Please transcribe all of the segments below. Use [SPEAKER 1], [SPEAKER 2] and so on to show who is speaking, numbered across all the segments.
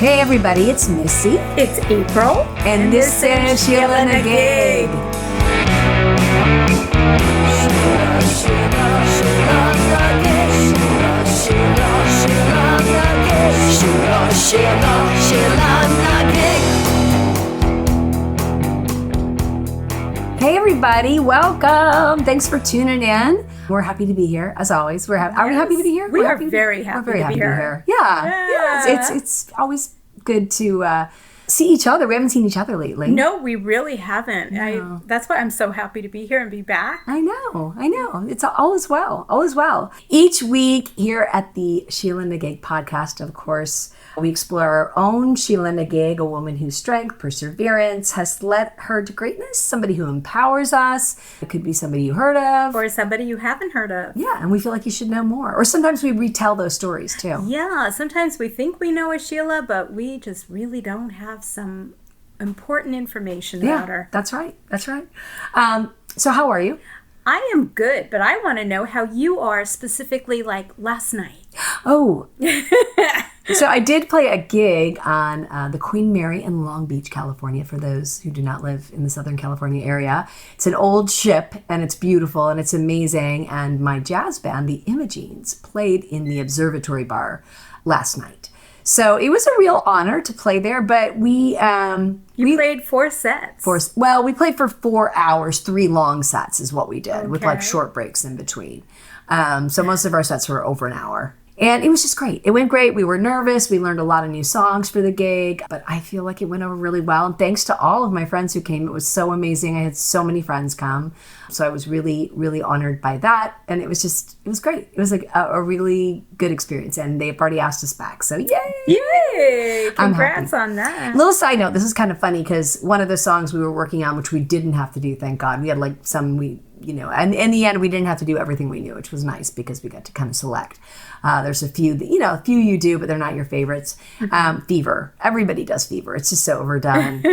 [SPEAKER 1] Hey everybody, it's Missy.
[SPEAKER 2] It's April.
[SPEAKER 1] And this is SheelaNaGig. Hey everybody, welcome. Thanks for tuning in. We're happy to be here, as always. Are we happy to be here?
[SPEAKER 2] We're very happy to be here.
[SPEAKER 1] Yeah. It's always good to see each other. We haven't seen each other lately.
[SPEAKER 2] No, we really haven't.
[SPEAKER 1] No.
[SPEAKER 2] That's why I'm so happy to be here and be back.
[SPEAKER 1] I know. It's all is well. Each week here at the SheelaNaGig podcast, of course, we explore our own SheelaNaGig, a woman whose strength, perseverance has led her to greatness, somebody who empowers us. It could be somebody you heard of.
[SPEAKER 2] Or somebody you haven't heard of.
[SPEAKER 1] Yeah, and we feel like you should know more. Or sometimes we retell those stories too.
[SPEAKER 2] Yeah, sometimes we think we know a Sheela, but we just really don't have some important information about her.
[SPEAKER 1] That's right. So how are you?
[SPEAKER 2] I am good, but I want to know how you are specifically like last night.
[SPEAKER 1] Oh, so I did play a gig on the Queen Mary in Long Beach, California, for those who do not live in the Southern California area. It's an old ship, and it's beautiful, and it's amazing. And my jazz band, the Imogines, played in the Observatory Bar last night. So it was a real honor to play there, but we
[SPEAKER 2] played 4 sets.
[SPEAKER 1] We played for 4 hours, 3 long sets is what we did, with like short breaks in between. So most of our sets were over an hour. And it was just great. It went great. We were nervous. We learned a lot of new songs for the gig, but I feel like it went over really well. And thanks to all of my friends who came. It was so amazing. I had so many friends come. So I was really, really honored by that. And it was great. It was like a really good experience. And they've already asked us back. So yay!
[SPEAKER 2] Yay! Congrats on that.
[SPEAKER 1] Little side note, this is kind of funny because one of the songs we were working on, which we didn't have to do, thank God. We had like and in the end, we didn't have to do everything we knew, which was nice because we got to kind of select. There's a few you do, but they're not your favorites. Fever. Everybody does Fever. It's just so overdone.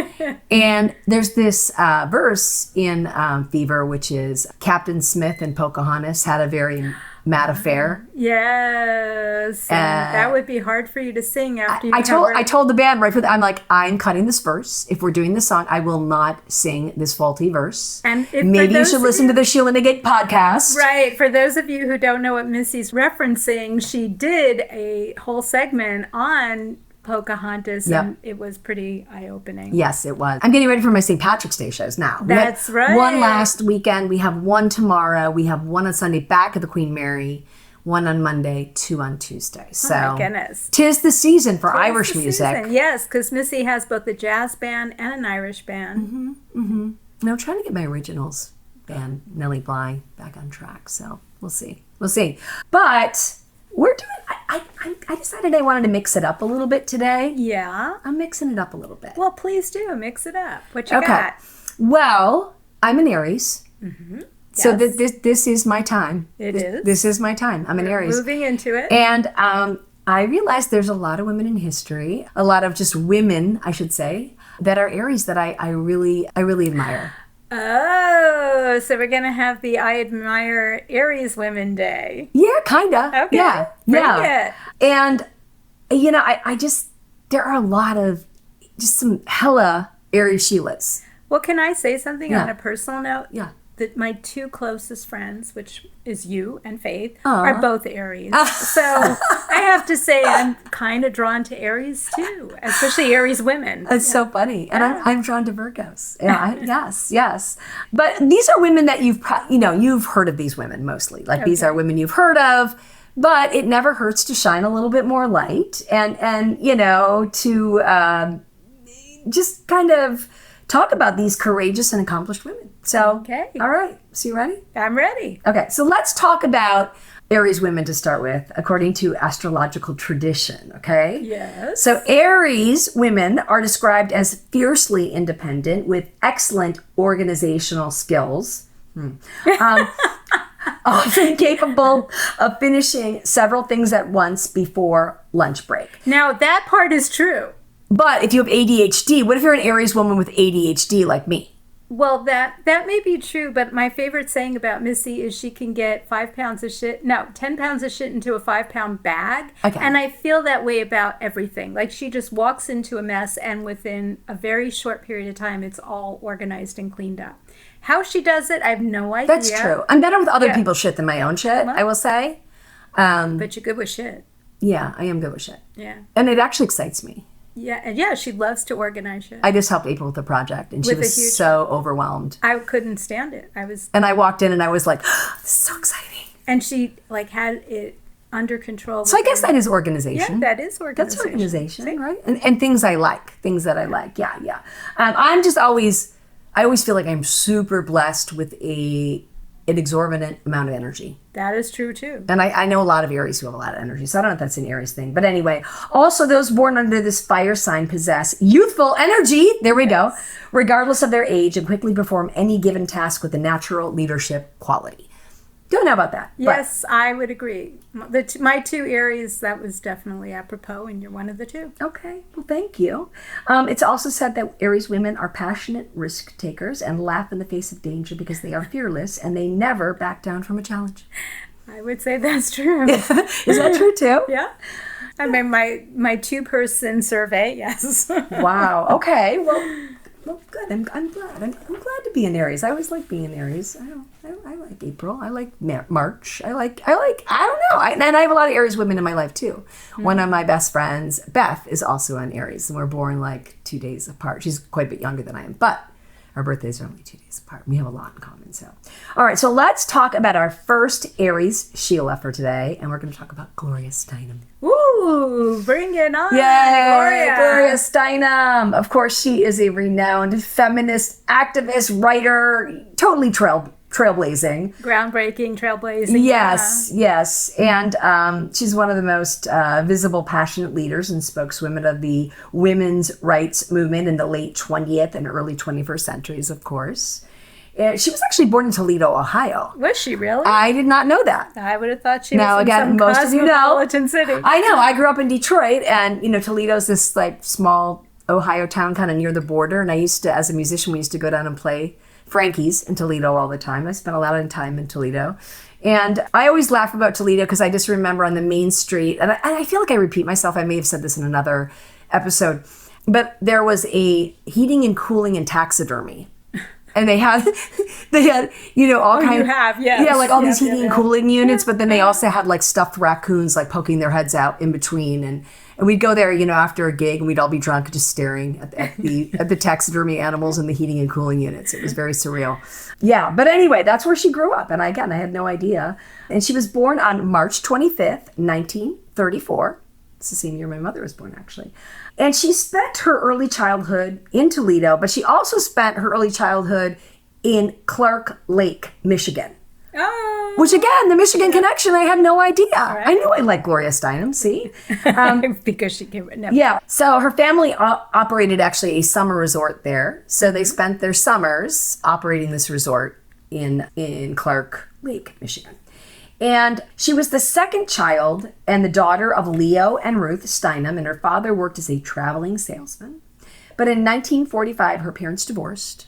[SPEAKER 1] And there's this verse in Fever, which is Captain Smith and Pocahontas had a very mad affair.
[SPEAKER 2] Yes. And that would be hard for you to sing after you
[SPEAKER 1] I told the band right for that, I'm like, I'm cutting this verse. If we're doing this song, I will not sing this faulty verse.
[SPEAKER 2] And
[SPEAKER 1] maybe you should listen to the SheelaNaGig podcast.
[SPEAKER 2] Right. For those of you who don't know what Missy's referencing, she did a whole segment on Pocahontas, and it was pretty eye-opening.
[SPEAKER 1] Yes, it was. I'm getting ready for my St. Patrick's Day shows now.
[SPEAKER 2] That's right.
[SPEAKER 1] One last weekend. We have one tomorrow. We have one on Sunday back at the Queen Mary. One on Monday, 2 on Tuesday. So,
[SPEAKER 2] oh my goodness.
[SPEAKER 1] 'Tis the season for Irish music.
[SPEAKER 2] Season. Yes, because Missy has both a jazz band and an Irish band.
[SPEAKER 1] No, I'm trying to get my originals band, Nellie Bly, back on track. So we'll see. But we're doing. I decided I wanted to mix it up a little bit today.
[SPEAKER 2] Yeah.
[SPEAKER 1] I'm mixing it up a little bit.
[SPEAKER 2] Well, please do. Mix it up. What you got?
[SPEAKER 1] Well, I'm an Aries.
[SPEAKER 2] Mm-hmm. Yes.
[SPEAKER 1] So this is my time.
[SPEAKER 2] This
[SPEAKER 1] is my time. I'm an Aries.
[SPEAKER 2] Moving into it.
[SPEAKER 1] And I realized there's a lot of women in history, a lot of just women, I should say, that are Aries that I really admire.
[SPEAKER 2] Oh, so we're going to have the I Admire Aries Women Day.
[SPEAKER 1] Yeah, kind of.
[SPEAKER 2] Okay.
[SPEAKER 1] Yeah.
[SPEAKER 2] Bring it.
[SPEAKER 1] And, I just, there are a lot of, just some hella Aries Sheelas.
[SPEAKER 2] Well, can I say something on a personal note?
[SPEAKER 1] Yeah.
[SPEAKER 2] That my 2 closest friends, which is you and Faith, are both Aries. So I have to say I'm kind of drawn to Aries too, especially Aries women.
[SPEAKER 1] It's so funny. And I'm drawn to Virgos. Yeah, yes. But these are women that you've heard of these women mostly. Like these are women you've heard of, but it never hurts to shine a little bit more light and to just kind of talk about these courageous and accomplished women. So,
[SPEAKER 2] okay.
[SPEAKER 1] All right. So you ready?
[SPEAKER 2] I'm ready.
[SPEAKER 1] Okay. So let's talk about Aries women to start with, according to astrological tradition. Okay.
[SPEAKER 2] Yes.
[SPEAKER 1] So Aries women are described as fiercely independent with excellent organizational skills. Often capable of finishing several things at once before lunch break.
[SPEAKER 2] Now, that part is true.
[SPEAKER 1] But if you have ADHD, what if you're an Aries woman with ADHD like me?
[SPEAKER 2] Well, that may be true, but my favorite saying about Missy is she can get 10 pounds of shit into a 5-pound bag.
[SPEAKER 1] Okay.
[SPEAKER 2] And I feel that way about everything. Like she just walks into a mess and within a very short period of time, it's all organized and cleaned up. How she does it, I have no idea.
[SPEAKER 1] That's true. I'm better with other people's shit than my own shit, I will say.
[SPEAKER 2] But you're good with shit.
[SPEAKER 1] Yeah, I am good with shit.
[SPEAKER 2] Yeah.
[SPEAKER 1] And it actually excites me.
[SPEAKER 2] Yeah, and she loves to organize shit.
[SPEAKER 1] I just helped April with the project, and she was so overwhelmed.
[SPEAKER 2] I couldn't stand it.
[SPEAKER 1] And I walked in, and I was like, oh, "This is so exciting!"
[SPEAKER 2] And she had it under control.
[SPEAKER 1] So I guess that is organization.
[SPEAKER 2] Yeah, that is organization.
[SPEAKER 1] That's organization, right? And things I like, things that I like. Yeah. I'm just always, I always feel like I'm super blessed with an exorbitant amount of energy.
[SPEAKER 2] That is true too.
[SPEAKER 1] And I know a lot of Aries who have a lot of energy, so I don't know if that's an Aries thing. But anyway, also those born under this fire sign possess youthful energy, there we go, regardless of their age, and quickly perform any given task with a natural leadership quality. Don't know about that.
[SPEAKER 2] Yes, I would agree. My 2 Aries, that was definitely apropos, and you're one of the 2.
[SPEAKER 1] Okay, well, thank you. It's also said that Aries women are passionate risk takers and laugh in the face of danger because they are fearless and they never back down from a challenge.
[SPEAKER 2] I would say that's true.
[SPEAKER 1] Is that true too?
[SPEAKER 2] Yeah. I mean, my 2-person survey, yes.
[SPEAKER 1] Wow. Okay. Well, good. I'm glad. I'm glad to be an Aries. I always like being an Aries. I like April. I like March. I don't know. And I have a lot of Aries women in my life too. Mm-hmm. One of my best friends, Beth, is also an Aries, and we're born like 2 days apart. She's quite a bit younger than I am, but our birthdays are only 2 days apart. We have a lot in common. So, all right. So let's talk about our first Aries Sheela for today, and we're going to talk about Gloria Steinem.
[SPEAKER 2] Ooh, bring it on.
[SPEAKER 1] Yay, Gloria Steinem. Of course, she is a renowned feminist activist, writer, totally trailblazing.
[SPEAKER 2] Groundbreaking, trailblazing.
[SPEAKER 1] Yes. And she's one of the most visible, passionate leaders and spokeswomen of the women's rights movement in the late 20th and early 21st centuries, of course. She was actually born in Toledo, Ohio.
[SPEAKER 2] Was she really?
[SPEAKER 1] I did not know that.
[SPEAKER 2] I would have thought she was from some
[SPEAKER 1] most of you know,
[SPEAKER 2] cosmopolitan city.
[SPEAKER 1] I know. I grew up in Detroit, and Toledo's this like small Ohio town kind of near the border. And I used to, as a musician, we used to go down and play Frankie's in Toledo all the time. I spent a lot of time in Toledo. And I always laugh about Toledo because I just remember on the main street, and I feel like I repeat myself. I may have said this in another episode, but there was a heating and cooling and taxidermy. And they had all kinds of, like all these heating and cooling units, but then they also had like stuffed raccoons like poking their heads out in between. And we'd go there, after a gig, and we'd all be drunk just staring at the taxidermy animals and the heating and cooling units. It was very surreal. Yeah, but anyway, that's where she grew up. And I had no idea. And she was born on March 25th, 1934. It's the same year my mother was born, actually. And she spent her early childhood in Toledo, but she also spent her early childhood in Clark Lake, Michigan.
[SPEAKER 2] Oh.
[SPEAKER 1] Which, again, the Michigan connection, I had no idea. Right. I knew I liked Gloria Steinem, see?
[SPEAKER 2] Because she came never.
[SPEAKER 1] Yeah. So her family operated actually a summer resort there. So they spent their summers operating this resort in Clark Lake, Michigan. And she was the second child and the daughter of Leo and Ruth Steinem, and her father worked as a traveling salesman. But in 1945, her parents divorced,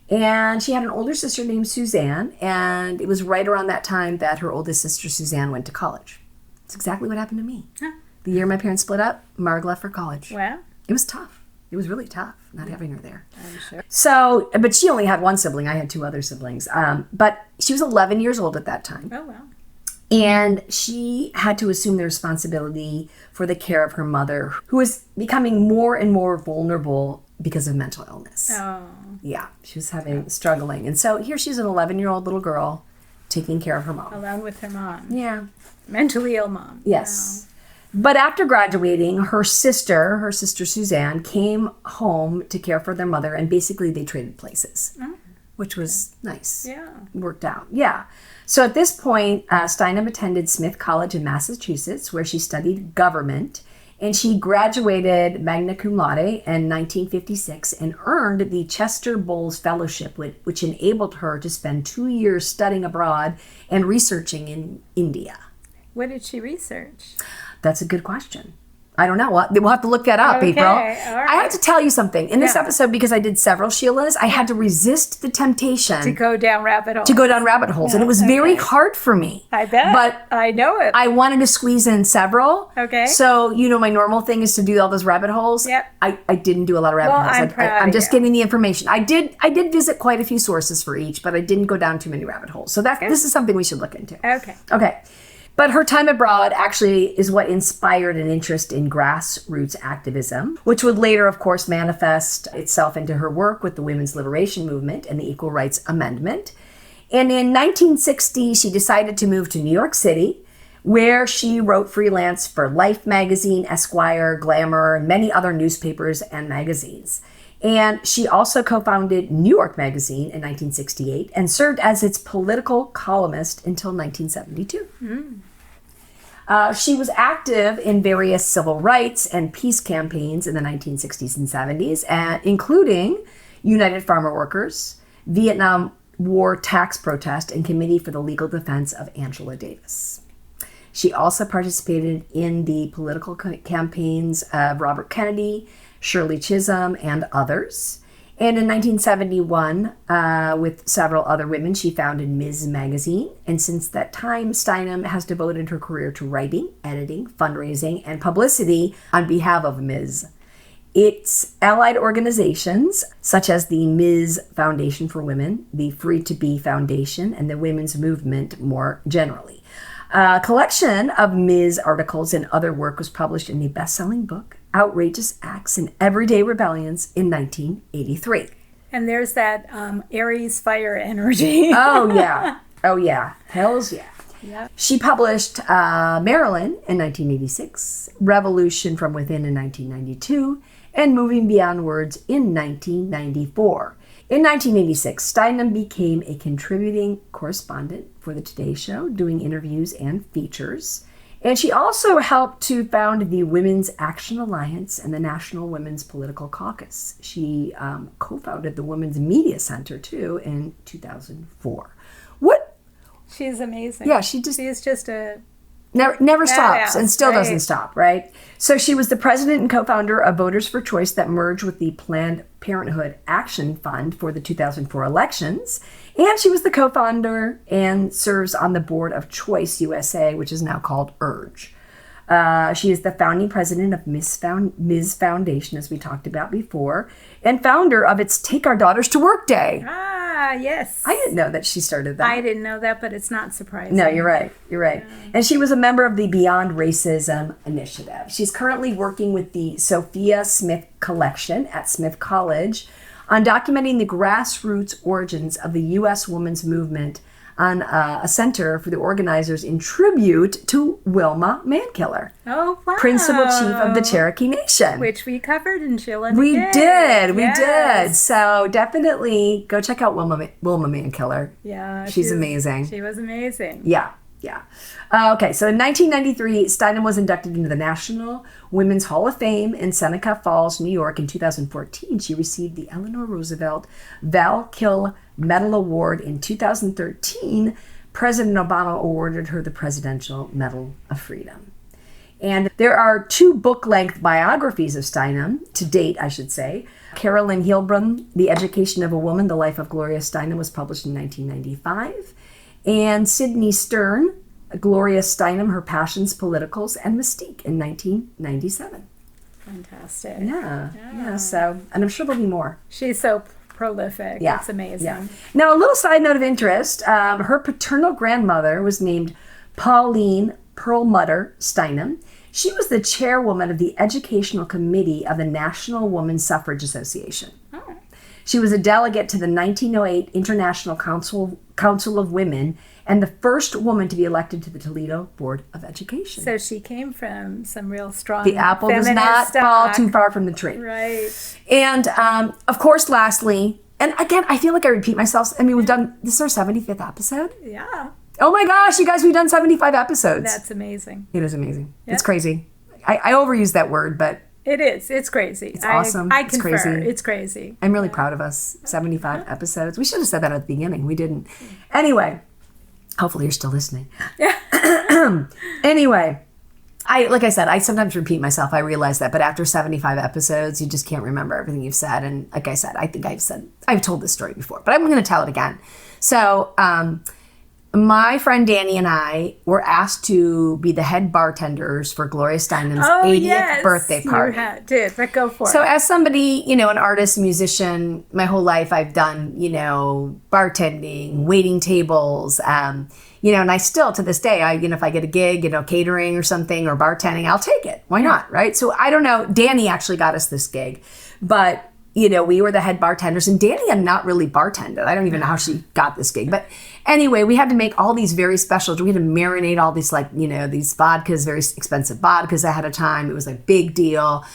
[SPEAKER 1] and she had an older sister named Suzanne, and it was right around that time that her oldest sister, Suzanne, went to college. It's exactly what happened to me. Huh. The year my parents split up, Marg left for college.
[SPEAKER 2] Wow.
[SPEAKER 1] It was tough. It was really tough not having her there.
[SPEAKER 2] I'm sure.
[SPEAKER 1] So, but she only had one sibling. I had 2 other siblings. But she was 11 years old at that time.
[SPEAKER 2] Oh, wow.
[SPEAKER 1] And she had to assume the responsibility for the care of her mother, who was becoming more and more vulnerable because of mental illness.
[SPEAKER 2] Oh.
[SPEAKER 1] Yeah, she was struggling. And so here she's an 11-year-old little girl taking care of her mom.
[SPEAKER 2] Alone with her mom.
[SPEAKER 1] Yeah.
[SPEAKER 2] Mentally ill mom.
[SPEAKER 1] Yes. Wow. But after graduating, her sister Suzanne, came home to care for their mother, and basically they traded places, which was nice.
[SPEAKER 2] Yeah.
[SPEAKER 1] Worked out. Yeah. So at this point, Steinem attended Smith College in Massachusetts, where she studied government, and she graduated magna cum laude in 1956 and earned the Chester Bowles Fellowship, which enabled her to spend 2 years studying abroad and researching in India.
[SPEAKER 2] What did she research?
[SPEAKER 1] That's a good question. I don't know. We'll have to look that up,
[SPEAKER 2] Okay,
[SPEAKER 1] April.
[SPEAKER 2] all right.
[SPEAKER 1] I have to tell you something. In this episode, because I did several Sheilas, I had to resist the temptation
[SPEAKER 2] To go down rabbit holes.
[SPEAKER 1] holes. And it was very hard for me.
[SPEAKER 2] I bet.
[SPEAKER 1] But
[SPEAKER 2] I know it.
[SPEAKER 1] I wanted to squeeze in several.
[SPEAKER 2] Okay.
[SPEAKER 1] So, my normal thing is to do all those rabbit holes.
[SPEAKER 2] Yep.
[SPEAKER 1] I didn't do a lot of rabbit holes.
[SPEAKER 2] I'm proud
[SPEAKER 1] I'm
[SPEAKER 2] of
[SPEAKER 1] just
[SPEAKER 2] you.
[SPEAKER 1] getting the information. I did visit quite a few sources for each, but I didn't go down too many rabbit holes. So this is something we should look into.
[SPEAKER 2] Okay.
[SPEAKER 1] Okay. But her time abroad actually is what inspired an interest in grassroots activism, which would later, of course, manifest itself into her work with the women's liberation movement and the Equal Rights Amendment. And in 1960, she decided to move to New York City, where she wrote freelance for Life magazine, Esquire, Glamour, and many other newspapers and magazines. And she also co-founded New York Magazine in 1968 and served as its political columnist until 1972. She was active in various civil rights and peace campaigns in the 1960s and 70s, including United Farmer Workers, Vietnam War tax protest, and Committee for the Legal Defense of Angela Davis. She also participated in the political campaigns of Robert Kennedy, Shirley Chisholm, and others. And in 1971, with several other women, she founded Ms. Magazine. And since that time, Steinem has devoted her career to writing, editing, fundraising, and publicity on behalf of Ms. Its allied organizations, such as the Ms. Foundation for Women, the Free to Be Foundation, and the Women's Movement more generally. A collection of Ms. articles and other work was published in the best-selling book, Outrageous Acts and Everyday Rebellions, in 1983.
[SPEAKER 2] And there's that Aries fire energy.
[SPEAKER 1] Oh, yeah. Oh, yeah. Hells yeah.
[SPEAKER 2] Yep.
[SPEAKER 1] She published Marilyn in 1986, Revolution from Within in 1992, and Moving Beyond Words in 1994. In 1986, Steinem became a contributing correspondent for The Today Show, doing interviews and features. And she also helped to found the Women's Action Alliance and the National Women's Political Caucus. She co-founded the Women's Media Center, too, in 2004.
[SPEAKER 2] She's amazing.
[SPEAKER 1] Yeah,
[SPEAKER 2] she's just a
[SPEAKER 1] Never stops and still
[SPEAKER 2] right.
[SPEAKER 1] doesn't stop, right? So she was the president and co-founder of Voters for Choice that merged with the Planned Parenthood Action Fund for the 2004 elections. And she was the co-founder and serves on the board of Choice USA, which is now called URGE. She is the founding president of Ms. Foundation, as we talked about before, and founder of its Take Our Daughters to Work Day.
[SPEAKER 2] Ah, yes.
[SPEAKER 1] I didn't know that she started that.
[SPEAKER 2] I didn't know that, but it's not surprising.
[SPEAKER 1] No, you're right. You're right. Yeah. And she was a member of the Beyond Racism Initiative. She's currently working with the Sophia Smith Collection at Smith College on documenting the grassroots origins of the U.S. women's movement on a center for the organizers in tribute to Wilma Mankiller.
[SPEAKER 2] Oh, wow.
[SPEAKER 1] Principal Chief of the Cherokee Nation.
[SPEAKER 2] Which we covered in SheelaNaGig.
[SPEAKER 1] We did. So definitely go check out Wilma Mankiller.
[SPEAKER 2] Yeah.
[SPEAKER 1] She's amazing.
[SPEAKER 2] She was amazing.
[SPEAKER 1] Yeah. Okay, so in 1993, Steinem was inducted into the National Women's Hall of Fame in Seneca Falls, New York. In 2014, she received the Eleanor Roosevelt Val Kill Medal Award. In 2013, President Obama awarded her the Presidential Medal of Freedom. And there are 2 book-length biographies of Steinem, to date, I should say. Carolyn Heilbrunn, The Education of a Woman, The Life of Gloria Steinem, was published in 1995. And Sidney Stern, Gloria Steinem, Her Passions, Politicals, and Mystique in 1997.
[SPEAKER 2] Fantastic.
[SPEAKER 1] Yeah. So, and I'm sure there'll be more.
[SPEAKER 2] She's so prolific. Yeah. It's amazing.
[SPEAKER 1] Yeah. Now, a little side note of interest, her paternal grandmother was named Pauline Perlmutter Steinem. She was the chairwoman of the Educational Committee of the National Women's Suffrage Association. Oh. She was a delegate to the 1908 International Council of Women and the first woman to be elected to the Toledo Board of Education.
[SPEAKER 2] So she came from some real strong
[SPEAKER 1] The apple does not fall too far from the tree.
[SPEAKER 2] Right.
[SPEAKER 1] And of course, lastly, and again, I feel like I repeat myself. I mean, this is our 75th episode.
[SPEAKER 2] Yeah.
[SPEAKER 1] Oh my gosh, you guys, we've done 75 episodes.
[SPEAKER 2] That's amazing.
[SPEAKER 1] It is amazing.
[SPEAKER 2] Yep.
[SPEAKER 1] It's crazy. I overuse that word, but
[SPEAKER 2] it is. It's crazy.
[SPEAKER 1] It's awesome.
[SPEAKER 2] I concur.
[SPEAKER 1] It's crazy.
[SPEAKER 2] It's crazy.
[SPEAKER 1] I'm really proud of us. 75 episodes. We should have said that at the beginning. We didn't. Anyway, hopefully you're still listening. Anyway, like I said, I sometimes repeat myself. I realize that, but after 75 episodes, you just can't remember everything you've said. And like I said, I think I've told this story before, but I'm going to tell it again. So, my friend Danny and I were asked to be the head bartenders for Gloria Steinem's 80th birthday party.
[SPEAKER 2] Did, but go for it.
[SPEAKER 1] So as somebody, an artist, musician, my whole life I've done, bartending, waiting tables, and I still, to this day, if I get a gig, catering or something or bartending, I'll take it. Why not, right? So I don't know. Danny actually got us this gig, but we were the head bartenders, and Danny had not really bartended. I don't even know how she got this gig. But anyway, we had to make all these very special, we had to marinate all these these vodkas, very expensive vodkas ahead of time. It was a big deal.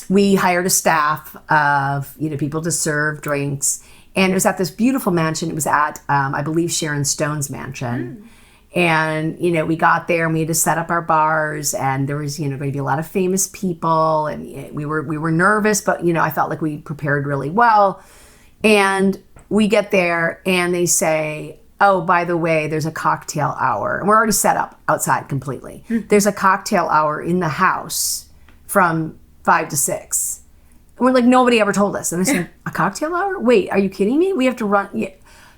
[SPEAKER 1] We hired a staff of, people to serve drinks. And it was at this beautiful mansion. It was at, I believe, Sharon Stone's mansion. And, we got there and we had to set up our bars, and there was, going to be a lot of famous people, and we were nervous, but, I felt like we prepared really well. And we get there and they say, oh, by the way, there's a cocktail hour. And we're already set up outside completely. There's a cocktail hour in the house from 5 to 6. And we're like, nobody ever told us. And I said, a cocktail hour? Wait, are you kidding me? We have to run. Yeah.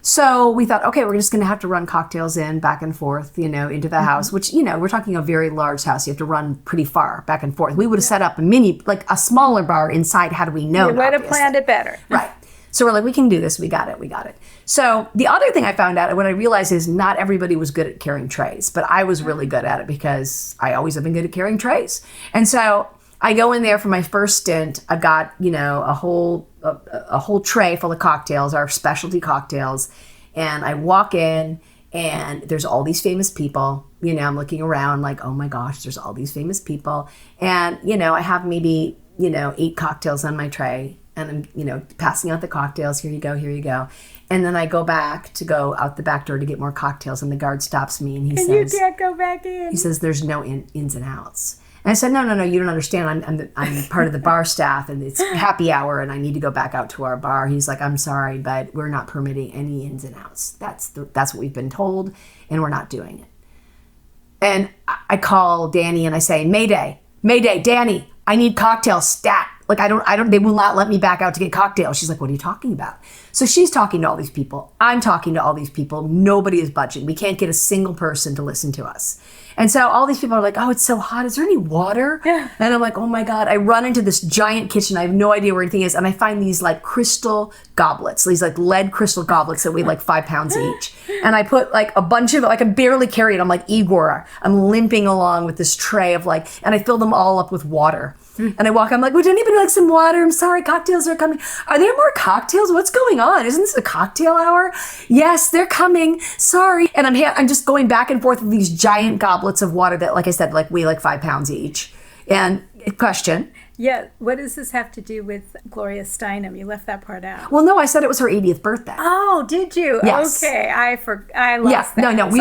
[SPEAKER 1] So we thought, okay, we're just going to have to run cocktails in back and forth, into the house, which, we're talking a very large house. You have to run pretty far back and forth. We would have set up a smaller bar inside. How do we know?
[SPEAKER 2] You would have planned it better.
[SPEAKER 1] Right. So we're like, we can do this. We got it. So the other thing I found out, what I realized is not everybody was good at carrying trays, but I was really good at it because I always have been good at carrying trays. And so I go in there for my first stint. I've got, a whole tray full of cocktails, our specialty cocktails. And I walk in and there's all these famous people. I'm looking around like, oh my gosh, there's all these famous people. And, I have maybe, 8 cocktails on my tray. And I'm, passing out the cocktails. Here you go. And then I go out the back door to get more cocktails. And the guard stops me and he says,
[SPEAKER 2] you can't go back in.
[SPEAKER 1] He says, there's no ins and outs. And I said, no, you don't understand. I'm part of the bar staff, and it's happy hour, and I need to go back out to our bar. He's like, I'm sorry, but we're not permitting any ins and outs. That's what we've been told, and we're not doing it. And I call Danny and I say, Mayday, Danny, I need cocktails stat. Like, they will not let me back out to get cocktails. She's like, what are you talking about? So she's talking to all these people. I'm talking to all these people. Nobody is budging. We can't get a single person to listen to us. And so all these people are like, oh, it's so hot. Is there any water?
[SPEAKER 2] Yeah.
[SPEAKER 1] And I'm like, oh my God. I run into this giant kitchen. I have no idea where anything is. And I find these crystal goblets, these lead crystal goblets that weigh 5 pounds each. And I put a bunch of, I can barely carry it. I'm like Igor. I'm limping along with this tray of and I fill them all up with water. And I walk, I'm like, would anybody like some water? I'm sorry, cocktails are coming. Are there more cocktails? What's going on? Isn't this a cocktail hour? Yes, they're coming. Sorry. And I'm just going back and forth with these giant goblets of water that, like I said, weigh 5 pounds each. And question.
[SPEAKER 2] Yeah, what does this have to do with Gloria Steinem? You left that part out.
[SPEAKER 1] Well, no, I said it was her 80th birthday.
[SPEAKER 2] Oh, did you?
[SPEAKER 1] Yes.
[SPEAKER 2] Okay, I lost that.
[SPEAKER 1] No, we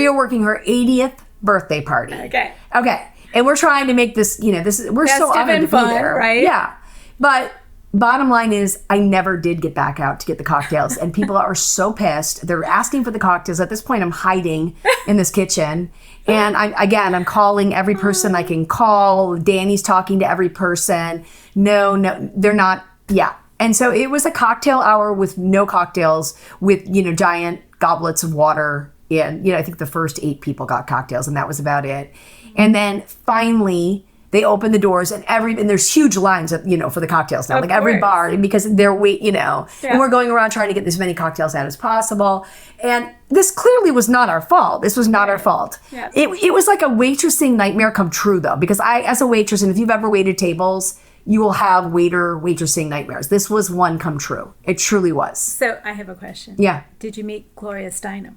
[SPEAKER 1] are working her 80th birthday party.
[SPEAKER 2] Okay.
[SPEAKER 1] And we're trying to make this, we're
[SPEAKER 2] festive
[SPEAKER 1] so honored to be
[SPEAKER 2] fun,
[SPEAKER 1] there.
[SPEAKER 2] Right?
[SPEAKER 1] Yeah. But bottom line is I never did get back out to get the cocktails. And people are so pissed. They're asking for the cocktails. At this point, I'm hiding in this kitchen. And I'm calling every person I can call. Danny's talking to every person. No, they're not. Yeah. And so it was a cocktail hour with no cocktails, with, giant goblets of water. And, I think the first 8 people got cocktails, and that was about it. And then finally they open the doors and there's huge lines, for the cocktails now, every bar, because they're and we're going around trying to get as many cocktails out as possible. And this clearly was not our fault. This was not our fault.
[SPEAKER 2] Yeah.
[SPEAKER 1] It was like a waitressing nightmare come true though, because as a waitress, and if you've ever waited tables, you will have waitressing nightmares. This was one come true. It truly was.
[SPEAKER 2] So I have a question.
[SPEAKER 1] Yeah.
[SPEAKER 2] Did you meet Gloria Steinem?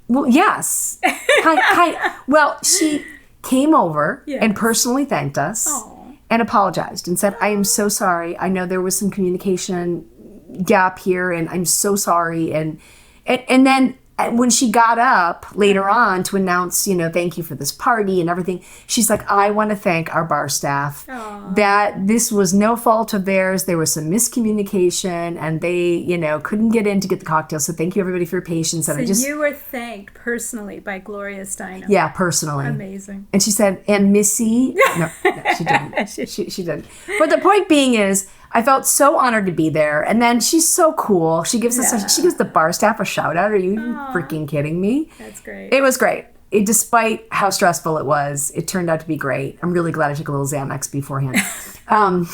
[SPEAKER 1] Well, yes. Well, she came over and personally thanked us.
[SPEAKER 2] Aww.
[SPEAKER 1] And apologized and said, I am so sorry. I know there was some communication gap here, and I'm so sorry. And then when she got up later on to announce, thank you for this party and everything, she's like, I want to thank our bar staff.
[SPEAKER 2] Aww.
[SPEAKER 1] That this was no fault of theirs. There was some miscommunication and they, couldn't get in to get the cocktails. So thank you everybody for your patience. And
[SPEAKER 2] so you were thanked personally by Gloria Steinem.
[SPEAKER 1] Yeah, personally.
[SPEAKER 2] Amazing.
[SPEAKER 1] And she said, and Missy, no, she didn't. she didn't. But the point being is, I felt so honored to be there. And then she's so cool. She gives she gives the bar staff a shout out. Are you freaking kidding me?
[SPEAKER 2] That's great.
[SPEAKER 1] It was great. Despite how stressful it was, it turned out to be great. I'm really glad I took a little Xanax beforehand. I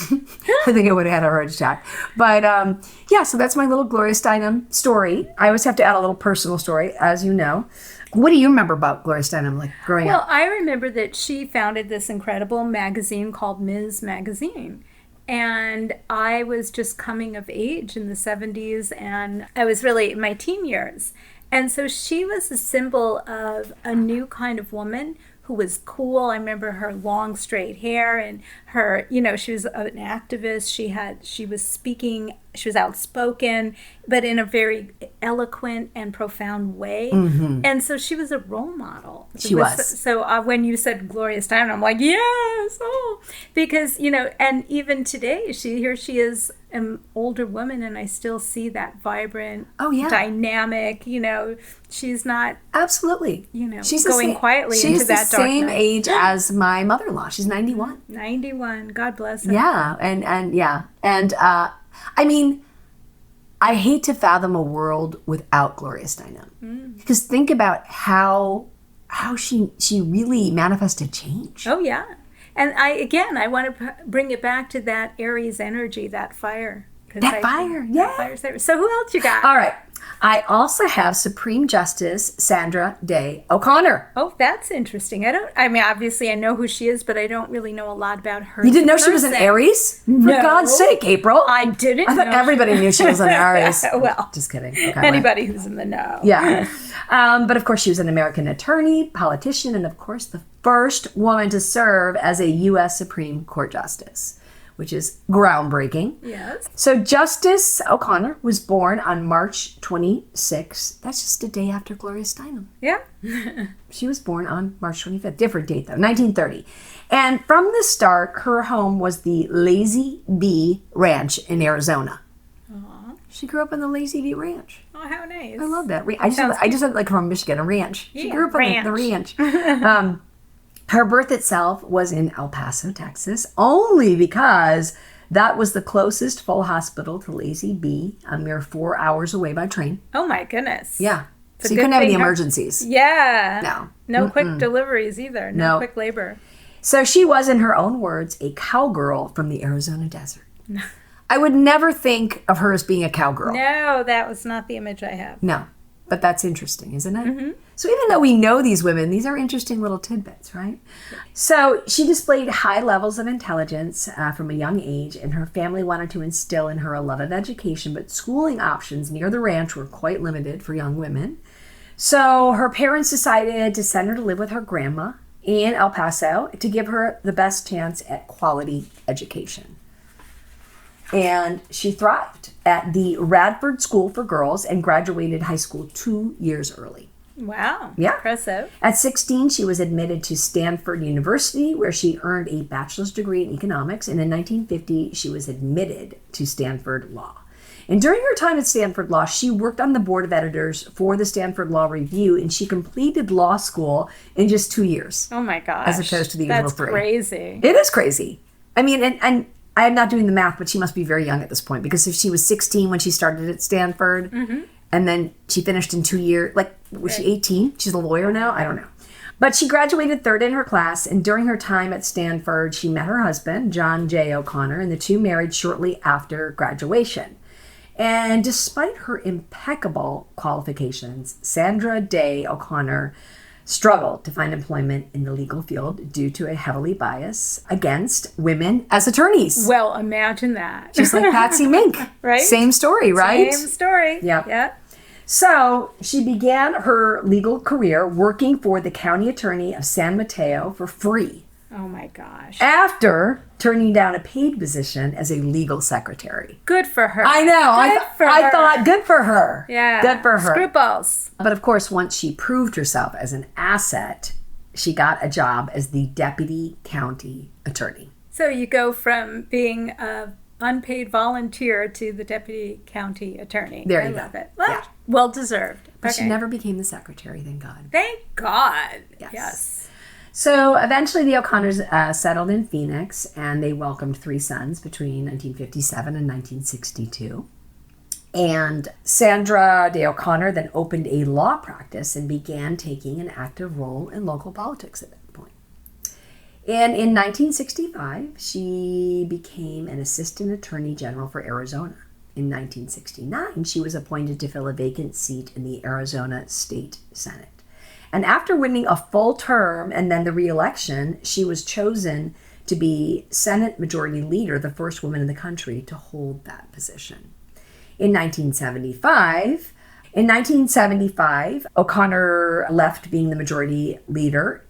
[SPEAKER 1] think I would have had a heart attack. But so that's my little Gloria Steinem story. I always have to add a little personal story, as you know. What do you remember about Gloria Steinem, like growing up?
[SPEAKER 2] Well, I remember that she founded this incredible magazine called Ms. Magazine. And I was just coming of age in the 70s, and I was really in my teen years. And so she was a symbol of a new kind of woman who was cool. I remember her long straight hair and her, she was an activist. She was speaking, she was outspoken, but in a very eloquent and profound way. Mm-hmm. And so she was a role model.
[SPEAKER 1] She was.
[SPEAKER 2] So when you said Gloria Steinem, I'm like, yes, because, and even today, here she is, an older woman, and I still see that vibrant, dynamic, she's not.
[SPEAKER 1] Absolutely.
[SPEAKER 2] She's going quietly into that dark night.
[SPEAKER 1] She's the same age as my mother-in-law. She's 91.
[SPEAKER 2] 91. God bless her.
[SPEAKER 1] Yeah. And I mean, I hate to fathom a world without Gloria Steinem. Because think about how she really manifested change.
[SPEAKER 2] Oh, yeah. And I want to bring it back to that Aries energy, that fire.
[SPEAKER 1] That fire's
[SPEAKER 2] there. So who else you got?
[SPEAKER 1] All right. I also have Supreme Justice Sandra Day O'Connor.
[SPEAKER 2] Oh, that's interesting. Obviously I know who she is, but I don't really know a lot about her.
[SPEAKER 1] You didn't know she was an Aries?
[SPEAKER 2] No.
[SPEAKER 1] For God's sake, April.
[SPEAKER 2] I didn't
[SPEAKER 1] I thought everybody knew she was an Aries.
[SPEAKER 2] Well,
[SPEAKER 1] just kidding. Okay,
[SPEAKER 2] anybody who's in the know.
[SPEAKER 1] Yeah. But of course, she was an American attorney, politician, and of course, the first woman to serve as a U.S. Supreme Court Justice, which is groundbreaking.
[SPEAKER 2] Yes.
[SPEAKER 1] So Justice O'Connor was born on March 26th. That's just a day after Gloria Steinem.
[SPEAKER 2] Yeah.
[SPEAKER 1] She was born on March 25th. Different date, though, 1930. And from the start, her home was the Lazy Bee Ranch in Arizona.
[SPEAKER 2] Aww.
[SPEAKER 1] She grew up in the Lazy Bee Ranch.
[SPEAKER 2] Oh, how nice.
[SPEAKER 1] I love that. I just said like from Michigan, a ranch. She grew up in the ranch. Her birth itself was in El Paso, Texas, only because that was the closest full hospital to Lazy Bee, a mere 4 hours away by train.
[SPEAKER 2] Oh, my goodness.
[SPEAKER 1] Yeah. So you couldn't have any emergencies.
[SPEAKER 2] Yeah. No quick deliveries either. No quick labor.
[SPEAKER 1] So she was, in her own words, a cowgirl from the Arizona desert. I would never think of her as being a cowgirl.
[SPEAKER 2] No, that was not the image I have.
[SPEAKER 1] No. But that's interesting, isn't it? Mm-hmm. So even though we know these women, these are interesting little tidbits, right? So she displayed high levels of intelligence from a young age, and her family wanted to instill in her a love of education, but schooling options near the ranch were quite limited for young women. So her parents decided to send her to live with her grandma in El Paso to give her the best chance at quality education. And she thrived at the Radford School for Girls and graduated high school 2 years early.
[SPEAKER 2] Wow.
[SPEAKER 1] Yeah.
[SPEAKER 2] Impressive.
[SPEAKER 1] At 16, she was admitted to Stanford University, where she earned a bachelor's degree in economics. And in 1950, she was admitted to Stanford Law. And during her time at Stanford Law, she worked on the board of editors for the Stanford Law Review, and she completed law school in just 2 years.
[SPEAKER 2] Oh, my gosh.
[SPEAKER 1] As opposed to the usual 3.
[SPEAKER 2] That's crazy.
[SPEAKER 1] It is crazy. I mean, and I'm not doing the math, but she must be very young at this point, because if she was 16 when she started at Stanford, and then she finished in 2 years, was she 18? She's a lawyer now? I don't know. But she graduated third in her class, and during her time at Stanford, she met her husband, John J. O'Connor, and the two married shortly after graduation. And despite her impeccable qualifications, Sandra Day O'Connor struggled to find employment in the legal field due to a heavily bias against women as attorneys.
[SPEAKER 2] Well, imagine that.
[SPEAKER 1] Just like Patsy Mink.
[SPEAKER 2] Right?
[SPEAKER 1] Same story, right?
[SPEAKER 2] Same story.
[SPEAKER 1] Yep.
[SPEAKER 2] Yeah.
[SPEAKER 1] So she began her legal career working for the county attorney of San Mateo for free
[SPEAKER 2] Oh my gosh.
[SPEAKER 1] after turning down a paid position as a legal secretary.
[SPEAKER 2] Good for her.
[SPEAKER 1] I know. I thought, good for her.
[SPEAKER 2] Yeah.
[SPEAKER 1] Good for her.
[SPEAKER 2] Scruples.
[SPEAKER 1] But of course, once she proved herself as an asset, she got a job as the deputy county attorney.
[SPEAKER 2] So you go from being a unpaid volunteer to the deputy county attorney.
[SPEAKER 1] There you
[SPEAKER 2] I
[SPEAKER 1] go.
[SPEAKER 2] love it. Well,
[SPEAKER 1] Yeah.
[SPEAKER 2] well deserved.
[SPEAKER 1] But she never became the secretary, thank God.
[SPEAKER 2] Thank God.
[SPEAKER 1] Yes.
[SPEAKER 2] Yes.
[SPEAKER 1] So eventually the O'Connors settled in Phoenix, and they welcomed 3 sons between 1957 and 1962. And Sandra Day O'Connor then opened a law practice and began taking an active role in local politics at that point. And in 1965, she became an assistant attorney general for Arizona. In 1969, she was appointed to fill a vacant seat in the Arizona State Senate. And after winning a full term and then the re-election, she was chosen to be Senate Majority Leader, the first woman in the country to hold that position. In 1975, O'Connor left being the Majority Leader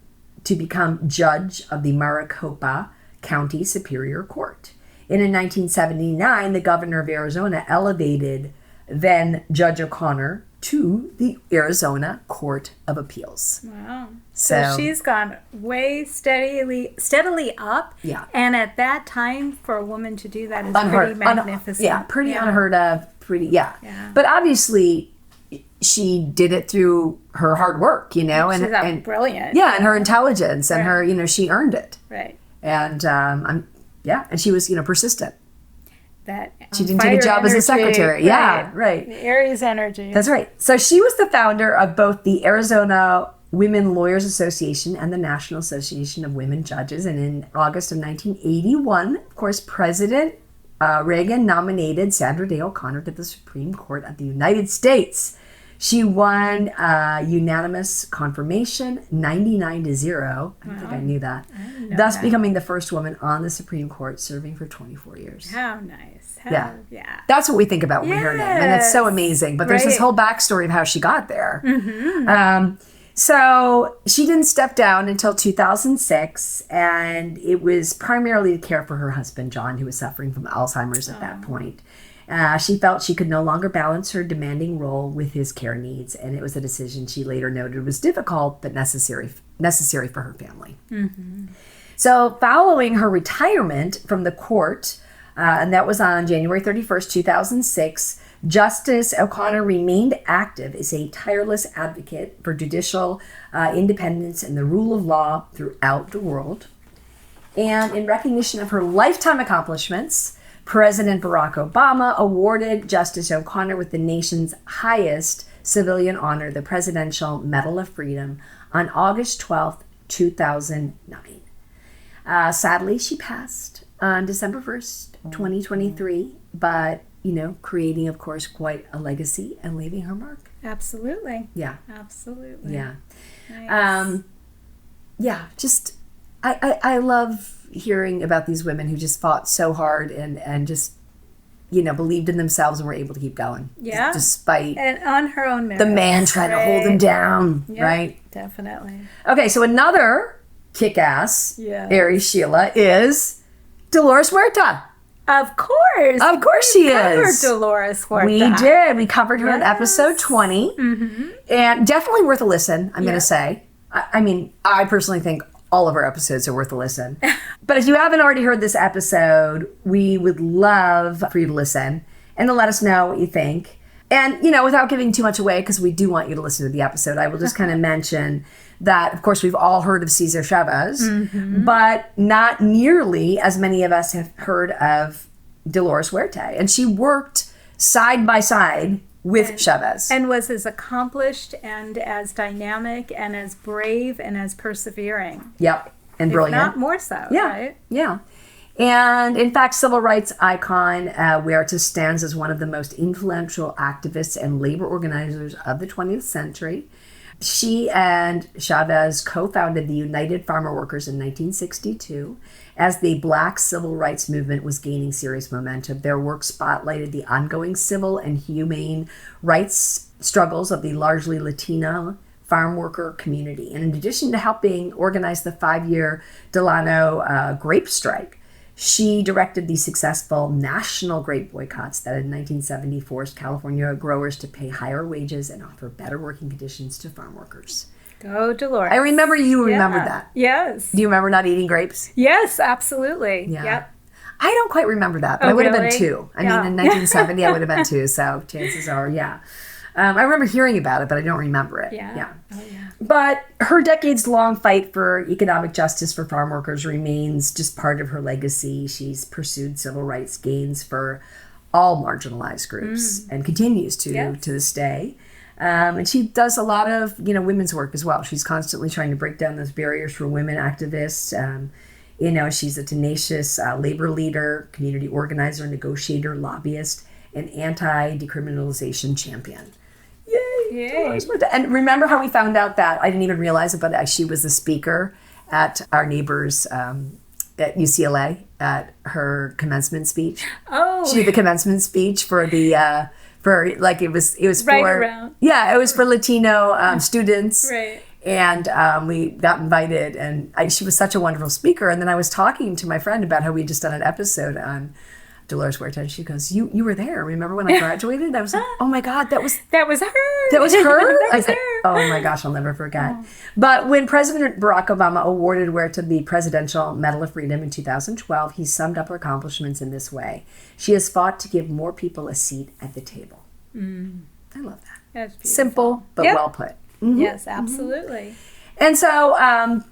[SPEAKER 1] to become judge of the Maricopa County Superior Court. And in 1979, the governor of Arizona elevated then Judge O'Connor to the Arizona Court of Appeals.
[SPEAKER 2] Wow. So she's gone way steadily up.
[SPEAKER 1] Yeah.
[SPEAKER 2] And at that time, for a woman to do that is pretty magnificent.
[SPEAKER 1] Pretty unheard of. Yeah. But obviously, she did it through her hard work, and
[SPEAKER 2] brilliant.
[SPEAKER 1] Yeah, and her intelligence and her, she earned it.
[SPEAKER 2] Right.
[SPEAKER 1] And and she was, persistent.
[SPEAKER 2] That
[SPEAKER 1] she didn't take a job as a secretary.
[SPEAKER 2] Right.
[SPEAKER 1] Yeah, right.
[SPEAKER 2] The Aries energy.
[SPEAKER 1] That's right. So she was the founder of both the Arizona Women Lawyers Association and the National Association of Women Judges. And in August of 1981, of course, President Reagan nominated Sandra Day O'Connor to the Supreme Court of the United States. She won unanimous confirmation, 99-0. I don't think I knew that. Thus becoming the first woman on the Supreme Court, serving for 24 years.
[SPEAKER 2] How nice.
[SPEAKER 1] Yeah. That's what we think about when we hear her name. And it's so amazing. But there's this whole backstory of how she got there. Mm-hmm. So she didn't step down until 2006. And it was primarily to care for her husband, John, who was suffering from Alzheimer's at that point. She felt she could no longer balance her demanding role with his care needs, and it was a decision she later noted was difficult but necessary for her family. Mm-hmm. So following her retirement from the court, and that was on January 31st, 2006, Justice O'Connor remained active as a tireless advocate for judicial independence and the rule of law throughout the world. And in recognition of her lifetime accomplishments, President Barack Obama awarded Justice O'Connor with the nation's highest civilian honor, the Presidential Medal of Freedom, on August 12th, 2009. Sadly, she passed on December 1st, 2023, but, creating, of course, quite a legacy and leaving her mark.
[SPEAKER 2] Absolutely.
[SPEAKER 1] Yeah.
[SPEAKER 2] Absolutely.
[SPEAKER 1] Yeah.
[SPEAKER 2] Nice.
[SPEAKER 1] I love hearing about these women who just fought so hard and just, believed in themselves and were able to keep going.
[SPEAKER 2] Yeah.
[SPEAKER 1] Despite
[SPEAKER 2] and on her own merits.
[SPEAKER 1] the man trying to hold them down, right?
[SPEAKER 2] Definitely.
[SPEAKER 1] Okay, so another kick-ass Aries Sheela is Delores Huerta.
[SPEAKER 2] Of course.
[SPEAKER 1] Of course she is.
[SPEAKER 2] Delores Huerta.
[SPEAKER 1] We did. We covered her in episode 20. Mm-hmm. And definitely worth a listen, I'm going to say. I personally think all of our episodes are worth a listen. But if you haven't already heard this episode, we would love for you to listen and to let us know what you think. And, without giving too much away, because we do want you to listen to the episode, I will just kind of mention that, of course, we've all heard of Cesar Chavez, but not nearly as many of us have heard of Delores Huerta. And she worked side by side with Chavez.
[SPEAKER 2] And was as accomplished and as dynamic and as brave and as persevering.
[SPEAKER 1] Yep. And brilliant.
[SPEAKER 2] If not more so, right?
[SPEAKER 1] Yeah. And in fact, civil rights icon Huerta stands as one of the most influential activists and labor organizers of the 20th century. She and Chavez co-founded the United Farmer Workers in 1962 as the Black civil rights movement was gaining serious momentum. Their work spotlighted the ongoing civil and humane rights struggles of the largely Latino farm worker community. And in addition to helping organize the 5-year Delano grape strike, she directed the successful national grape boycotts that in 1970 forced California growers to pay higher wages and offer better working conditions to farm workers.
[SPEAKER 2] Go, Delores.
[SPEAKER 1] I remember you remembered that.
[SPEAKER 2] Yes.
[SPEAKER 1] Do you remember not eating grapes?
[SPEAKER 2] Yes, absolutely.
[SPEAKER 1] Yeah.
[SPEAKER 2] Yep.
[SPEAKER 1] I don't quite remember that, but I would have been
[SPEAKER 2] really?
[SPEAKER 1] 2. I mean, in 1970, I would have been 2, so chances are, yeah. I remember hearing about it, but I don't remember it.
[SPEAKER 2] Yeah. Oh, yeah.
[SPEAKER 1] But her decades-long fight for economic justice for farm workers remains just part of her legacy. She's pursued civil rights gains for all marginalized groups and continues to this day. And she does a lot of, women's work as well. She's constantly trying to break down those barriers for women activists. She's a tenacious labor leader, community organizer, negotiator, lobbyist, and anti-decriminalization champion. Yay! And remember how we found out that, I didn't even realize it, but she was the speaker at our neighbor's at UCLA at her commencement speech.
[SPEAKER 2] Oh.
[SPEAKER 1] She did the commencement speech for the, it was
[SPEAKER 2] right
[SPEAKER 1] for,
[SPEAKER 2] around.
[SPEAKER 1] Yeah, it was for Latino students.
[SPEAKER 2] Right.
[SPEAKER 1] And we got invited, and she was such a wonderful speaker. And then I was talking to my friend about how we had just done an episode on Delores Huerta, and she goes, "You were there. Remember when I graduated?" I was like, "Oh my God, that was her.
[SPEAKER 2] That was her.
[SPEAKER 1] That was her."
[SPEAKER 2] Oh
[SPEAKER 1] my gosh, I'll never forget. Oh. But when President Barack Obama awarded Huerta the Presidential Medal of Freedom in 2012, he summed up her accomplishments in this way: "She has fought to give more people a seat at the table." I love that.
[SPEAKER 2] That's beautiful.
[SPEAKER 1] Simple but well put. Mm-hmm.
[SPEAKER 2] Yes, absolutely.
[SPEAKER 1] And so,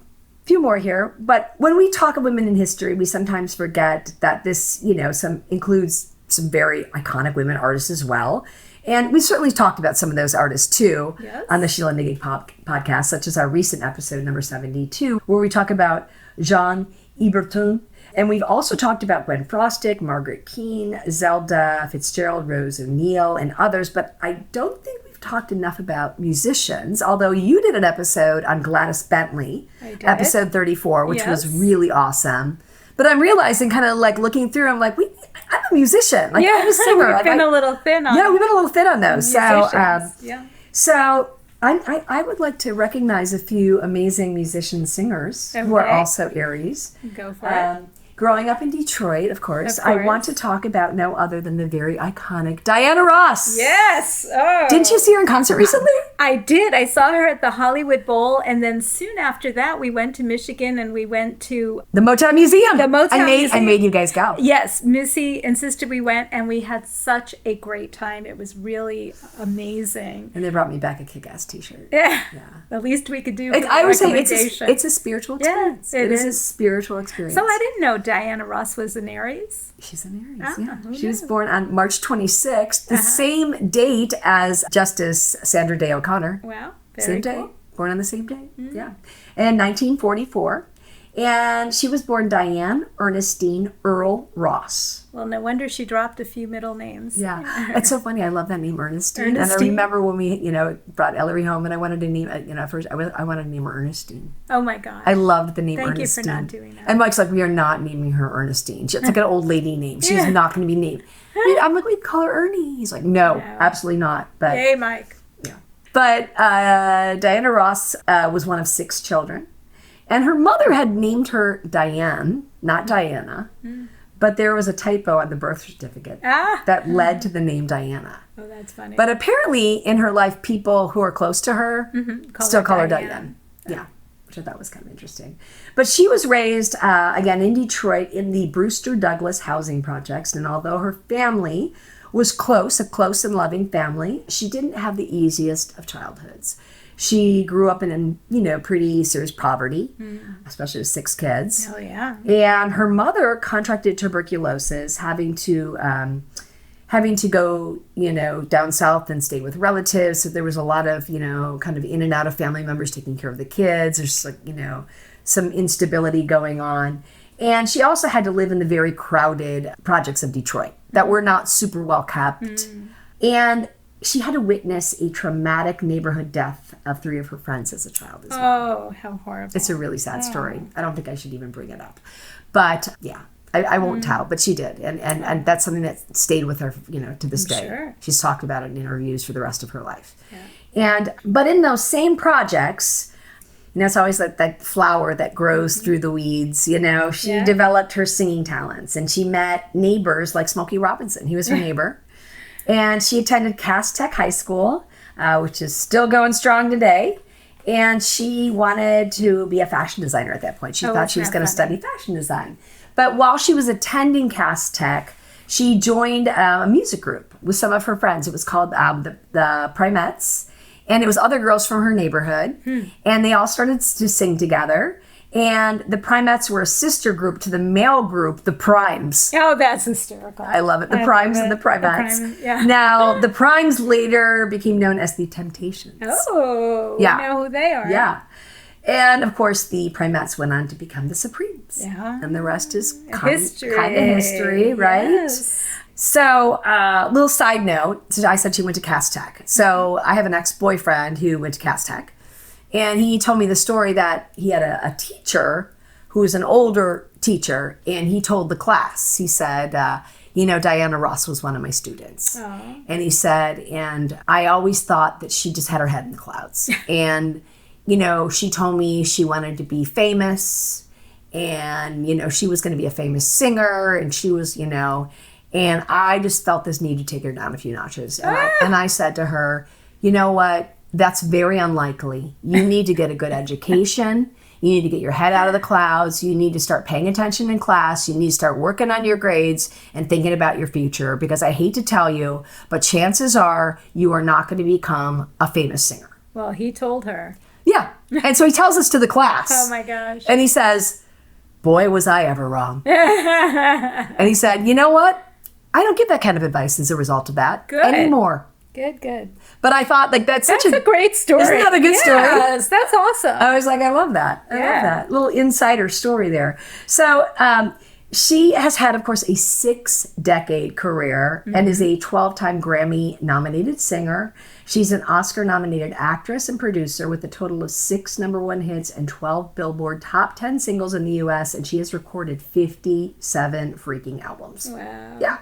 [SPEAKER 1] few more here, but when we talk of women in history, we sometimes forget that this, includes some very iconic women artists as well. And we certainly talked about some of those artists too on the SheelaNaGig podcast, such as our recent episode number 72, where we talk about Jean Iberton. And we've also talked about Gwen Frostic, Margaret Keane, Zelda Fitzgerald, Rose O'Neill, and others, but I don't think we've talked enough about musicians, although you did an episode on Gladys Bentley, episode 34, which was really awesome. But I'm realizing, kind of like looking through, I'm like, I'm a musician. Like, I'm a singer.
[SPEAKER 2] We've been a little thin on.
[SPEAKER 1] Yeah, we've been a little thin on those.
[SPEAKER 2] Musicians.
[SPEAKER 1] So I would like to recognize a few amazing musician singers who are also Aries.
[SPEAKER 2] Go for it.
[SPEAKER 1] Growing up in Detroit, of course, I want to talk about no other than the very iconic Diana Ross.
[SPEAKER 2] Yes. Oh.
[SPEAKER 1] Didn't you see her in concert recently?
[SPEAKER 2] I did. I saw her at the Hollywood Bowl, and then soon after that, we went to Michigan, and we went to
[SPEAKER 1] the Motown Museum.
[SPEAKER 2] Museum.
[SPEAKER 1] I made you guys go.
[SPEAKER 2] Yes, Missy and sister, we went, and we had such a great time. It was really amazing.
[SPEAKER 1] And they brought me back a kick-ass T-shirt.
[SPEAKER 2] Yeah. The least we could do.
[SPEAKER 1] I would say it's a spiritual experience.
[SPEAKER 2] Yeah, it is
[SPEAKER 1] a spiritual experience.
[SPEAKER 2] So I didn't know Diana Ross was an Aries.
[SPEAKER 1] She's an Aries, She was born on March 26th, the same date as Justice Sandra Day O'Connor.
[SPEAKER 2] Wow.
[SPEAKER 1] Same day. Born on the same day. Yeah. In 1944. And she was born Diane Ernestine Earl Ross.
[SPEAKER 2] Well, no wonder she dropped a few middle names.
[SPEAKER 1] Yeah. It's so funny. I love that name, Ernestine. And I remember when we, brought Ellery home, and I wanted to name, first I wanted to name her Ernestine.
[SPEAKER 2] Oh my God.
[SPEAKER 1] I loved the name Ernestine.
[SPEAKER 2] Thank you for not doing that.
[SPEAKER 1] And Mike's like, we are not naming her Ernestine. It's like an old lady name. She's not going to be named. I'm like, we'd call her Ernie. He's like, no, absolutely not. But
[SPEAKER 2] yay, Mike.
[SPEAKER 1] Yeah. But Diana Ross was one of 6 children. And her mother had named her Diane, not Diana, but there was a typo on the birth certificate that led to the name Diana.
[SPEAKER 2] Oh, that's funny.
[SPEAKER 1] But apparently in her life, people who are close to her still call her Diane. Yeah, which I thought was kind of interesting. But she was raised, again, in Detroit in the Brewster Douglass housing projects. And although her family was a close and loving family, she didn't have the easiest of childhoods. She grew up in, pretty serious poverty, especially with 6 kids.
[SPEAKER 2] Oh, yeah.
[SPEAKER 1] And her mother contracted tuberculosis, having to go, down south and stay with relatives. So there was a lot of, kind of in and out of family members taking care of the kids. There's some instability going on. And she also had to live in the very crowded projects of Detroit that were not super well kept. And she had to witness a traumatic neighborhood death of 3 of her friends as a child as well.
[SPEAKER 2] Oh, how horrible.
[SPEAKER 1] It's a really sad story. I don't think I should even bring it up. But yeah, I won't tell, but she did. And that's something that stayed with her, to this day.
[SPEAKER 2] Sure.
[SPEAKER 1] She's talked about it in interviews for the rest of her life. Yeah. But in those same projects, it's always like that flower that grows through the weeds. She developed her singing talents, and she met neighbors like Smokey Robinson. He was her neighbor. And she attended Cass Tech High School, which is still going strong today. And she wanted to be a fashion designer at that point. She thought she was going to study fashion design. But while she was attending Cass Tech, she joined a music group with some of her friends. It was called the Primettes. And it was other girls from her neighborhood. And they all started to sing together. And the Primettes were a sister group to the male group, the Primes.
[SPEAKER 2] Oh, that's hysterical.
[SPEAKER 1] I love it. The Primes and the Primettes. Now, the Primes later became known as the Temptations.
[SPEAKER 2] Oh, yeah. We know who they are.
[SPEAKER 1] Yeah. And, of course, the Primettes went on to become the Supremes.
[SPEAKER 2] Yeah.
[SPEAKER 1] And the rest is
[SPEAKER 2] history.
[SPEAKER 1] Kind of history, right?
[SPEAKER 2] Yes.
[SPEAKER 1] So, little side note, so I said she went to Cass Tech. So I have an ex-boyfriend who went to Cass Tech. And he told me the story that he had a teacher who was an older teacher, and he told the class, he said, Diana Ross was one of my students.
[SPEAKER 2] Aww.
[SPEAKER 1] And he said, and I always thought that she just had her head in the clouds. And, she told me she wanted to be famous, and, she was going to be a famous singer, and she was, and I just felt this need to take her down a few notches. And I said to her, you know what? That's very unlikely. You need to get a good education. You need to get your head out of the clouds. You need to start paying attention in class. You need to start working on your grades and thinking about your future, because I hate to tell you, but chances are you are not going to become a famous singer.
[SPEAKER 2] Well, he told her.
[SPEAKER 1] Yeah. And so he tells us to the class.
[SPEAKER 2] Oh my gosh.
[SPEAKER 1] And he says, boy, was I ever wrong. And he said, you know what? I don't get that kind of advice as a result of that anymore.
[SPEAKER 2] Good.
[SPEAKER 1] But I thought, that's such
[SPEAKER 2] a great story.
[SPEAKER 1] Isn't that a good story?
[SPEAKER 2] Yes, that's awesome.
[SPEAKER 1] I was like, I love that. I love that. Little insider story there. So she has had, of course, a 6-decade career and is a 12-time Grammy-nominated singer. She's an Oscar-nominated actress and producer with a total of 6 #1 hits and 12 Billboard Top 10 singles in the U.S., and she has recorded 57 freaking albums.
[SPEAKER 2] Wow.
[SPEAKER 1] Yeah.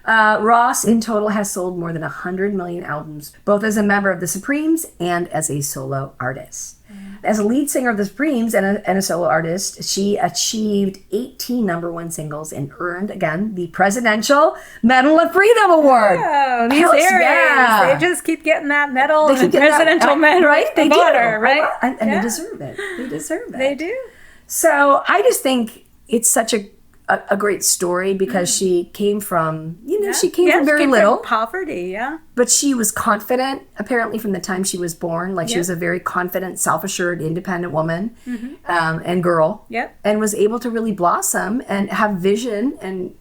[SPEAKER 1] Ross, in total, has sold more than 100 million albums, both as a member of the Supremes and as a solo artist. As a lead singer of the Supremes and a solo artist, she achieved 18 #1 singles and earned, again, the Presidential Medal of Freedom Award.
[SPEAKER 2] Oh, these Aries, they just keep getting that medal, the Presidential Medal
[SPEAKER 1] right? They
[SPEAKER 2] of Honor, right?
[SPEAKER 1] And they deserve it. They deserve it.
[SPEAKER 2] They do.
[SPEAKER 1] So I just think it's such a great story, because she came from, she came from very little.
[SPEAKER 2] From poverty,
[SPEAKER 1] But she was confident, apparently, from the time she was born. She was a very confident, self-assured, independent woman and girl.
[SPEAKER 2] Yep.
[SPEAKER 1] And was able to really blossom and have vision and,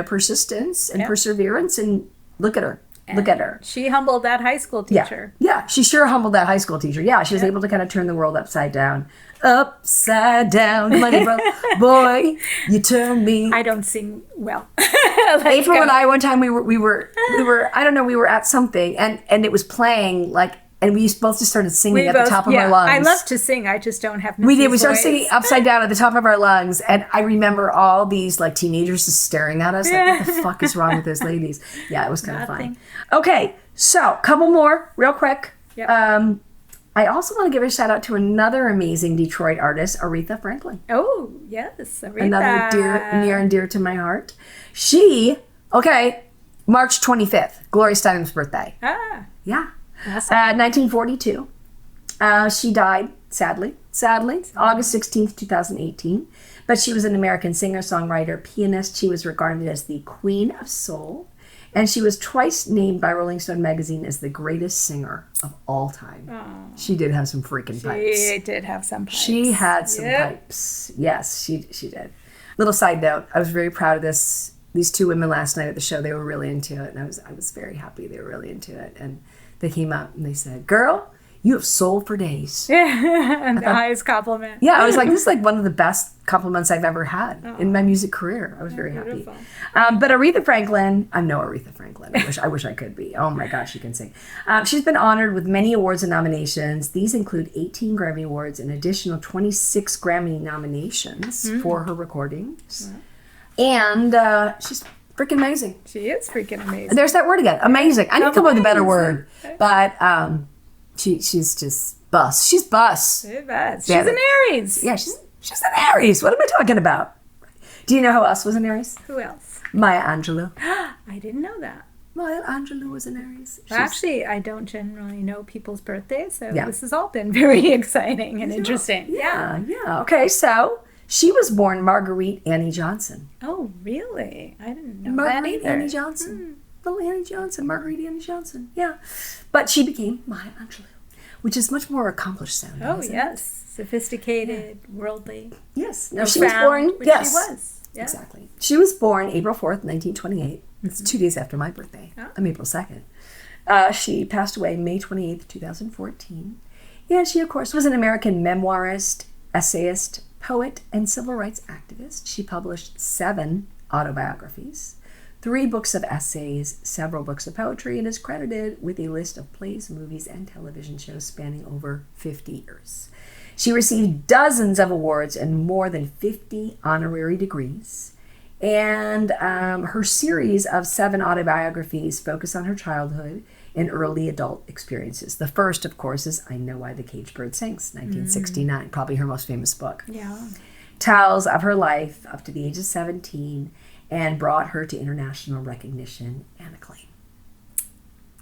[SPEAKER 1] persistence and perseverance. And look at her. Look at her.
[SPEAKER 2] She humbled that high school teacher.
[SPEAKER 1] Yeah, she sure humbled that high school teacher. Yeah, she was able to kind of turn the world upside down. Upside down, money boy, you turn me.
[SPEAKER 2] I don't sing well.
[SPEAKER 1] April and I, one time we were I don't know, we were at something and it was playing and we both just started singing at the top of our lungs.
[SPEAKER 2] I love to sing. I just don't have Missy's
[SPEAKER 1] We did. We started
[SPEAKER 2] voice.
[SPEAKER 1] singing upside down at the top of our lungs, and I remember all these teenagers just staring at us what the fuck is wrong with those ladies? Yeah, it was kind of fun. Okay, so couple more real quick.
[SPEAKER 2] Yep.
[SPEAKER 1] I also want to give a shout out to another amazing Detroit artist, Aretha Franklin.
[SPEAKER 2] Oh, yes, Aretha.
[SPEAKER 1] Another near and dear to my heart. March 25th, Gloria Steinem's birthday. Yeah.
[SPEAKER 2] Awesome.
[SPEAKER 1] 1942. She died, sadly, August 16th, 2018. But she was an American singer, songwriter, pianist. She was regarded as the Queen of Soul. And she was twice named by Rolling Stone magazine as the greatest singer of all time.
[SPEAKER 2] Oh.
[SPEAKER 1] She did have some freaking pipes.
[SPEAKER 2] She did have some pipes.
[SPEAKER 1] She had some pipes. Yes, she did. Little side note, I was very proud of these 2 women last night at the show. They were really into it, and I was very happy they were really into it. And they came up and they said, "Girl, you have soul for days."
[SPEAKER 2] And the highest compliment.
[SPEAKER 1] Yeah, I was like, this is one of the best compliments I've ever had in my music career. I was very happy. But Aretha Franklin, I'm no Aretha Franklin. I wish I could be. Oh my gosh, she can sing. She's been honored with many awards and nominations. These include 18 Grammy Awards and additional 26 Grammy nominations for her recordings. And she's freaking amazing.
[SPEAKER 2] She is freaking amazing.
[SPEAKER 1] There's that word again, amazing. I need to come up with a better word. But She's just bus. She's bus.
[SPEAKER 2] She's an Aries.
[SPEAKER 1] Yeah, she's an Aries. What am I talking about? Do you know who else was an Aries?
[SPEAKER 2] Who else?
[SPEAKER 1] Maya Angelou.
[SPEAKER 2] I didn't know that.
[SPEAKER 1] Maya Angelou was an Aries.
[SPEAKER 2] Actually, I don't generally know people's birthdays, so
[SPEAKER 1] Yeah.
[SPEAKER 2] this has all been very exciting and interesting.
[SPEAKER 1] Yeah. Okay, so she was born Marguerite Annie Johnson.
[SPEAKER 2] Oh, really? I didn't know
[SPEAKER 1] Marguerite
[SPEAKER 2] that either.
[SPEAKER 1] Annie Johnson. Little Annie Johnson, Marguerite Annie Johnson. Yeah. But she became Maya Angelou, which is much more accomplished sounding.
[SPEAKER 2] Oh,
[SPEAKER 1] isn't
[SPEAKER 2] yes. Sophisticated, worldly.
[SPEAKER 1] it? Yes. No, she was born.
[SPEAKER 2] Which
[SPEAKER 1] Yes.
[SPEAKER 2] she was. Yeah.
[SPEAKER 1] Exactly. She was born April 4th, 1928. It's 2 days after my birthday.
[SPEAKER 2] Oh.
[SPEAKER 1] I'm April 2nd. She passed away May 28th, 2014. And she, of course, was an American memoirist, essayist, poet, and civil rights activist. She published 7 autobiographies, 3 books of essays, several books of poetry, and is credited with a list of plays, movies, and television shows spanning over 50 years. She received dozens of awards and more than 50 honorary degrees. And her series of 7 autobiographies focus on her childhood and early adult experiences. The first, of course, is I Know Why the Caged Bird Sings, 1969, probably her most famous book.
[SPEAKER 2] Yeah.
[SPEAKER 1] Tells of her life up to the age of 17 and brought her to international recognition and acclaim.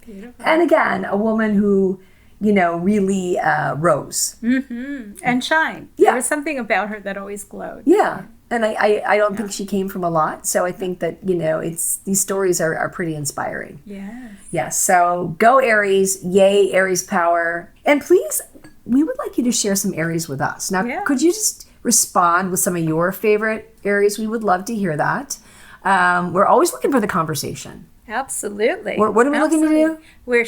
[SPEAKER 2] Beautiful.
[SPEAKER 1] And again, a woman who, really rose.
[SPEAKER 2] And shine.
[SPEAKER 1] Yeah.
[SPEAKER 2] There was something about her that always glowed.
[SPEAKER 1] Yeah. And I don't think she came from a lot. So I think that, these stories are pretty inspiring.
[SPEAKER 2] Yes.
[SPEAKER 1] Yes. So go Aries. Yay, Aries power. And please, we would like you to share some Aries with us. Now, could you just respond with some of your favorite Aries? We would love to hear that. We're always looking for the conversation.
[SPEAKER 2] Absolutely.
[SPEAKER 1] What are we looking to do?
[SPEAKER 2] We're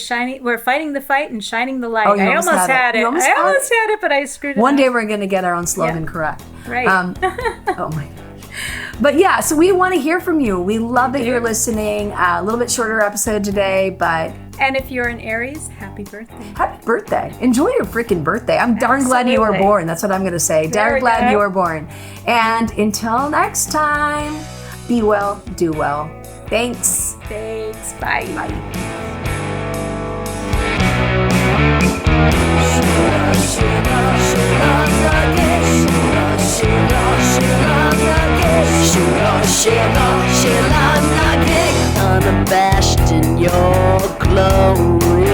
[SPEAKER 2] fighting the fight and shining the light.
[SPEAKER 1] Oh, you
[SPEAKER 2] I almost had it.
[SPEAKER 1] You almost
[SPEAKER 2] I
[SPEAKER 1] had
[SPEAKER 2] almost had it, but I screwed it
[SPEAKER 1] One
[SPEAKER 2] up.
[SPEAKER 1] day we're going to get our own slogan correct.
[SPEAKER 2] Right.
[SPEAKER 1] Oh my gosh. But yeah, so we want to hear from you. We love that you're listening. A little bit shorter episode today, but
[SPEAKER 2] And if you're an Aries, happy birthday.
[SPEAKER 1] happy birthday. Enjoy your freaking birthday. I'm darn glad you were
[SPEAKER 2] Absolutely.
[SPEAKER 1] born. That's what I'm going to say.
[SPEAKER 2] There
[SPEAKER 1] Darn
[SPEAKER 2] we
[SPEAKER 1] glad
[SPEAKER 2] go.
[SPEAKER 1] you were born. And until next time, be well, do well. Thanks.
[SPEAKER 2] Thanks. Bye.
[SPEAKER 1] Bye.
[SPEAKER 3] SheelaNaGig, unabashed in your glory.